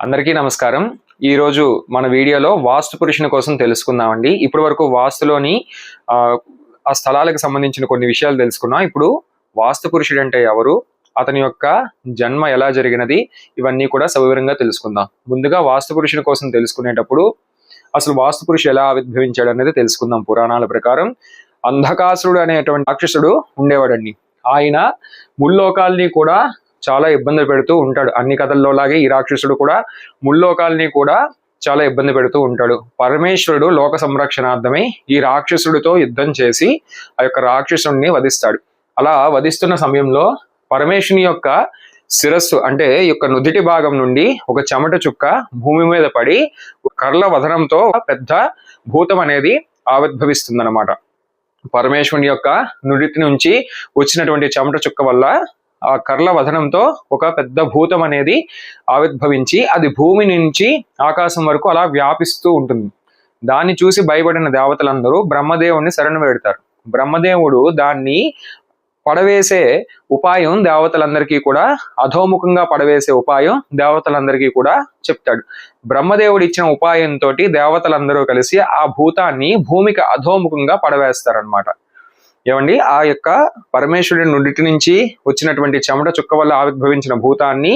అందరికీ నమస్కారం. ఈరోజు మన వీడియోలో వాస్తు పురుషుని కోసం తెలుసుకుందామండి. ఇప్పటి వరకు వాస్తులోని ఆ స్థలాలకు సంబంధించిన కొన్ని విషయాలు తెలుసుకున్నాం. ఇప్పుడు వాస్తు పురుషుడు అంటే ఎవరు, అతని యొక్క జన్మ ఎలా జరిగినది, ఇవన్నీ కూడా సవివరంగా తెలుసుకుందాం. ముందుగా వాస్తు పురుషుని కోసం తెలుసుకునేటప్పుడు అసలు వాస్తు పురుషుడు ఎలా ఆవిర్భవించాడు అనేది తెలుసుకుందాం. పురాణాల ప్రకారం అంధకాసురుడు అనేటువంటి రాక్షసుడు ఉండేవాడండి. ఆయన ముల్లోకాల్ని కూడా చాలా ఇబ్బంది పెడుతూ ఉంటాడు. అన్ని కథల్లో లాగే ఈ రాక్షసుడు కూడా ముల్లోకాల్ని కూడా చాలా ఇబ్బంది పెడుతూ ఉంటాడు. పరమేశ్వరుడు లోక సంరక్షణార్థమై ఈ రాక్షసుడితో యుద్ధం చేసి ఆ యొక్క రాక్షసుడిని వధిస్తాడు. అలా వధిస్తున్న సమయంలో పరమేశ్వరుని యొక్క శిరస్సు అంటే యొక్క నుదిటి భాగం నుండి ఒక చెమట చుక్క భూమి మీద పడి కర్ల వదనంతో పెద్ద భూతం అనేది ఆవిర్భవిస్తుందన్నమాట. పరమేశ్వరుని యొక్క నుడిటి నుంచి వచ్చినటువంటి చెమట చుక్క వల్ల ఆ కర్ల వదనంతో ఒక పెద్ద భూతం అనేది ఆవిర్భవించి అది భూమి నుంచి ఆకాశం వరకు అలా వ్యాపిస్తూ ఉంటుంది. దాన్ని చూసి భయపడిన దేవతలందరూ బ్రహ్మదేవుడిని శరణు వేడతారు. బ్రహ్మదేవుడు దాన్ని పడవేసే ఉపాయం దేవతలందరికీ కూడా, అధోముఖంగా పడవేసే ఉపాయం దేవతలందరికీ కూడా చెప్తాడు. బ్రహ్మదేవుడు ఇచ్చిన ఉపాయంతో దేవతలందరూ కలిసి ఆ భూతాన్ని భూమికి అధోముఖంగా పడవేస్తారనమాట. ఏమండి, ఆ యొక్క పరమేశ్వరుడి నుడిటి నుంచి వచ్చినటువంటి చెమట చుక్క వల్ల ఆవిర్భవించిన భూతాన్ని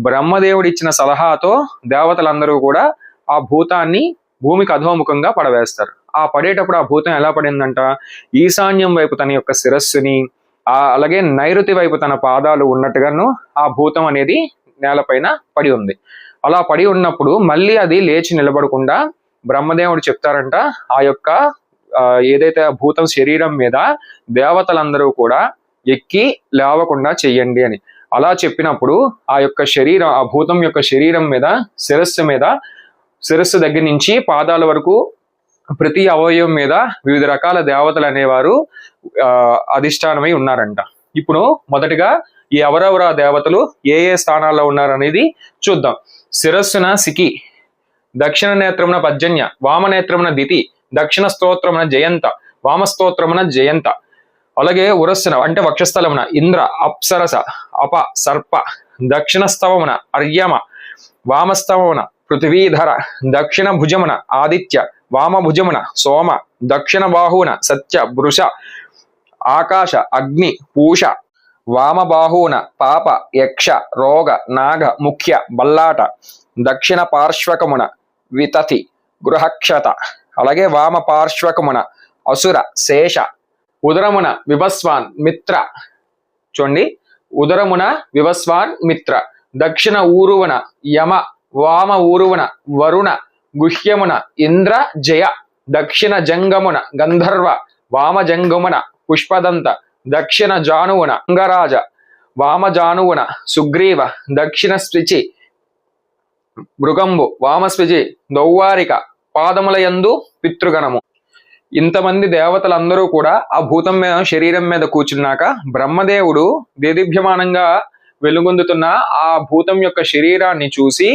బ్రహ్మదేవుడు ఇచ్చిన సలహాతో దేవతలందరూ కూడా ఆ భూతాన్ని భూమికి అధోముఖంగా పడవేస్తారు. ఆ పడేటప్పుడు ఆ భూతం ఎలా పడిందంట, ఈశాన్యం వైపు తన యొక్క శిరస్సుని, అలాగే నైరుతి వైపు తన పాదాలు ఉన్నట్టుగాను ఆ భూతం అనేది నేలపైన పడి ఉంది. అలా పడి ఉన్నప్పుడు మళ్ళీ అది లేచి నిలబడకుండా బ్రహ్మదేవుడు చెప్తారంట, ఆ యొక్క ఏదైతే ఆ భూతం శరీరం మీద దేవతలందరూ కూడా ఎక్కి లేవకుండా చెయ్యండి అని. అలా చెప్పినప్పుడు ఆ యొక్క శరీరం, ఆ భూతం యొక్క శరీరం మీద శిరస్సు దగ్గర నుంచి పాదాల వరకు ప్రతి అవయవం మీద వివిధ రకాల దేవతలు అనేవారు అధిష్టానమై ఉన్నారంట. ఇప్పుడు మొదటిగా ఈ ఎవరెవరు ఆ దేవతలు ఏ ఏ స్థానాల్లో ఉన్నారనేది చూద్దాం. శిరస్సున సికి, దక్షిణ నేత్రమున పర్జన్య, వామనేత్రమున దితి, దక్షిణ స్తోత్రమున జయంత, వామస్తోత్రమున జయంత, అలాగే ఉరస్సున అంటే వక్షస్థలమున ఇంద్ర, అప్సరస, అప, సర్ప, దక్షిణ స్తవమున అర్యమ, వామస్తవమున పృథ్వీధర, దక్షిణ భుజమున ఆదిత్య, వామ భుజమున సోమ, దక్షిణ బాహువున సత్య, వృష, ఆకాశ, అగ్ని, పూష, వామ బాహువున పాప, యక్ష, రోగ, నాగ, ముఖ్య, బల్లాట, దక్షిణ పార్శ్వకమున వితతి, గృహక్షత, అలాగే వామ పార్శ్వకమున అసుర, శేష, ఉదరమున వివస్వాన్, మిత్ర. చూడండి, ఉదరమున వివస్వాన్, మిత్ర, దక్షిణ ఊరువన యమ, వామ ఊరువన వరుణ, గుహ్యమున ఇంద్ర, జయ, దక్షిణ జంగమున గంధర్వ, వామ జంగమున పుష్పదంత, దక్షిణ జానువున అంగరాజ, వామ జానువున సుగ్రీవ, దక్షిణ స్విచి మృగంబు, వామస్విజి దౌవారిక, పాదముల యందు పితృగణము. ఇంతమంది దేవతలందరూ కూడా ఆ భూతం మీద శరీరం మీద కూర్చున్నాక బ్రహ్మదేవుడు దేదీప్యమానంగా వెలుగొందుతున్న ఆ భూతం యొక్క శరీరాన్ని చూసి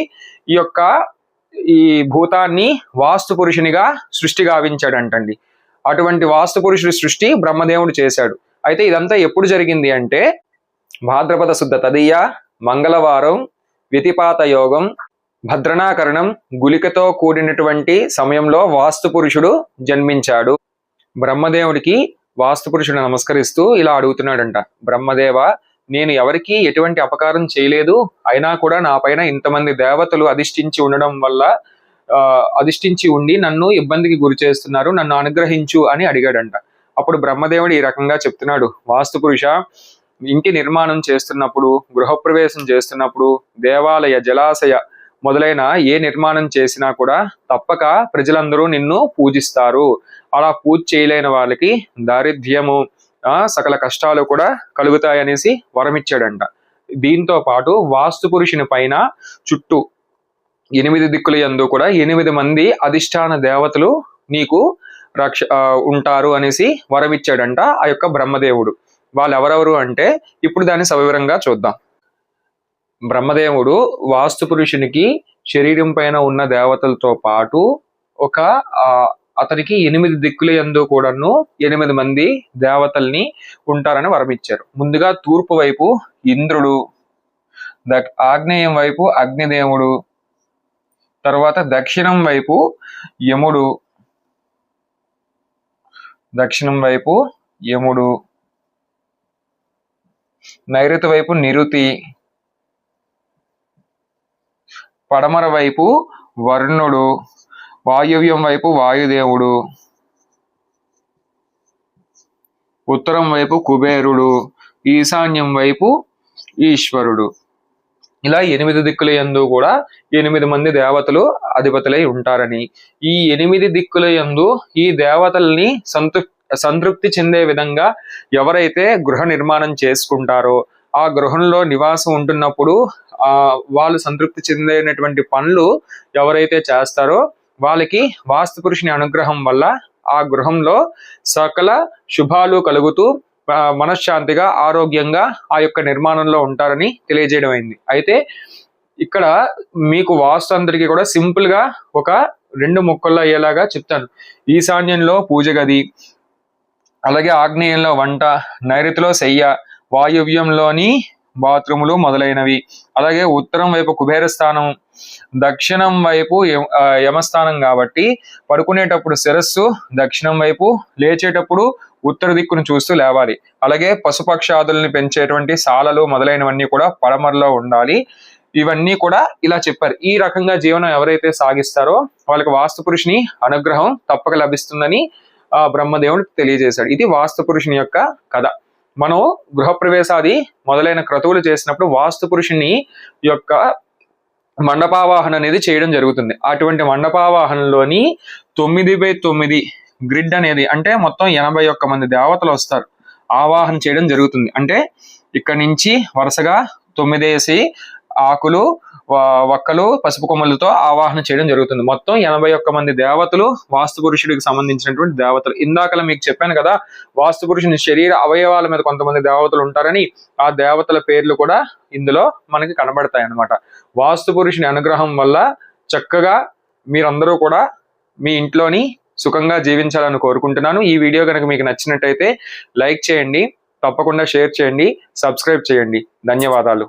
ఈ భూతాన్ని వాస్తు పురుషునిగా సృష్టి గావించాడంటండి. అటువంటి వాస్తు పురుషుడి సృష్టి బ్రహ్మదేవుడు చేశాడు. అయితే ఇదంతా ఎప్పుడు జరిగింది అంటే భాద్రపద శుద్ధ తదియ, మంగళవారం, వ్యతిపాత యోగం, భద్రణాకరణం, గులికతో కూడినటువంటి సమయంలో వాస్తు పురుషుడు జన్మించాడు. బ్రహ్మదేవుడికి వాస్తు పురుషుడు నమస్కరిస్తూ ఇలా అడుగుతున్నాడంట, బ్రహ్మదేవ, నేను ఎవరికి ఎటువంటి అపకారం చేయలేదు, అయినా కూడా నా పైన ఇంతమంది దేవతలు అధిష్ఠించి ఉండడం వల్ల అధిష్ఠించి ఉండి నన్ను ఇబ్బందికి గురి చేస్తున్నారు, నన్ను అనుగ్రహించు అని అడిగాడంట. అప్పుడు బ్రహ్మదేవుడు ఈ రకంగా చెప్తున్నాడు, వాస్తు పురుష, ఇంటి నిర్మాణం చేస్తున్నప్పుడు, గృహప్రవేశం చేస్తున్నప్పుడు, దేవాలయ, జలాశయ మొదలైన ఏ నిర్మాణం చేసినా కూడా తప్పక ప్రజలందరూ నిన్ను పూజిస్తారు. అలా పూజ చేయలేని వాళ్ళకి దారిద్ర్యము, సకల కష్టాలు కూడా కలుగుతాయనేసి వరమిచ్చాడంట. దీంతో పాటు వాస్తు పురుషుని పైన చుట్టూ 8 దిక్కుల యందు కూడా 8 మంది అధిష్టాన దేవతలు నీకు ఉంటారు అనేసి వరమిచ్చాడంట ఆ యొక్క బ్రహ్మదేవుడు. వాళ్ళు ఎవరెవరు అంటే ఇప్పుడు దాన్ని సవివరంగా చూద్దాం. బ్రహ్మదేవుడు వాస్తు పురుషునికి శరీరం పైన ఉన్న దేవతలతో పాటు అతనికి 8 దిక్కుల యందు కూడాను 8 మంది దేవతల్ని ఉంటారని వరమిచ్చారు. ముందుగా తూర్పు వైపు ఇంద్రుడు, ఆగ్నేయం వైపు అగ్నిదేవుడు, తర్వాత దక్షిణం వైపు యముడు, నైరుతి వైపు నిరుతి, పడమర వైపు వరుణుడు, వాయువ్యం వైపు వాయుదేవుడు, ఉత్తరం వైపు కుబేరుడు, ఈశాన్యం వైపు ఈశ్వరుడు. ఇలా 8 దిక్కుల యందు కూడా 8 మంది దేవతలు అధిపతులై ఉంటారని, ఈ 8 దిక్కుల యందు ఈ దేవతల్ని సంతృప్తి చెందే విధంగా ఎవరైతే గృహ నిర్మాణం చేసుకుంటారో, ఆ గృహంలో నివాసం ఉంటున్నప్పుడు వాళ్ళు సంతృప్తి చెందేటటువంటి పనులు ఎవరైతే చేస్తారో వాళ్ళకి వాస్తు పురుషుని అనుగ్రహం వల్ల ఆ గృహంలో సకల శుభాలు కలుగుతూ మనశ్శాంతిగా, ఆరోగ్యంగా ఆ యొక్క నిర్మాణంలో ఉంటారని తెలియజేయడం అయింది. అయితే ఇక్కడ మీకు వాస్తు అందరికీ కూడా సింపుల్ గా ఒక 2 ముక్కల్లో అయ్యేలాగా చెప్తాను. ఈశాన్యంలో పూజ గది, అలాగే ఆగ్నేయంలో వంట, నైరుతిలో శయ్య, వాయువ్యంలోని బాత్రూములు మొదలైనవి, అలాగే ఉత్తరం వైపు కుబేర స్థానం, దక్షిణం వైపు యమస్థానం కాబట్టి పడుకునేటప్పుడు శిరస్సు దక్షిణం వైపు, లేచేటప్పుడు ఉత్తర దిక్కును చూస్తూ లేవాలి. అలాగే పశుపక్షాదుల్ని పెంచేటువంటి శాలలు మొదలైనవన్నీ కూడా పడమరలో ఉండాలి. ఇవన్నీ కూడా ఇలా చెప్పారు. ఈ రకంగా జీవనం ఎవరైతే సాగిస్తారో వాళ్ళకి వాస్తు పురుషుని అనుగ్రహం తప్పక లభిస్తుందని బ్రహ్మదేవుడు తెలియజేశాడు. ఇది వాస్తు పురుషుని యొక్క కథ. మనం గృహప్రవేశాది మొదలైన క్రతువులు చేసినప్పుడు వాస్తు పురుషుని యొక్క మండపావాహన అనేది చేయడం జరుగుతుంది. అటువంటి మండపావాహనలోని 9x9 గ్రిడ్ అనేది, అంటే మొత్తం 81 మంది దేవతలు వస్తారు, ఆవాహన చేయడం జరుగుతుంది. అంటే ఇక్కడ నుంచి వరుసగా 9 ఆకులు, వక్కలు, పసుపు కొమ్మలతో ఆవాహన చేయడం జరుగుతుంది. మొత్తం 81 మంది దేవతలు వాస్తు పురుషుడికి సంబంధించినటువంటి దేవతలు. ఇందాకలా మీకు చెప్పాను కదా, వాస్తు పురుషుని శరీర అవయవాల మీద కొంతమంది దేవతలు ఉంటారని. ఆ దేవతల పేర్లు కూడా ఇందులో మనకి కనబడతాయి అన్నమాట. వాస్తు పురుషుని అనుగ్రహం వల్ల చక్కగా మీరందరూ కూడా మీ ఇంట్లోని సుఖంగా జీవించాలని కోరుకుంటున్నాను. ఈ వీడియో కనుక మీకు నచ్చినట్టయితే లైక్ చేయండి, తప్పకుండా షేర్ చేయండి, సబ్స్క్రైబ్ చేయండి. ధన్యవాదాలు.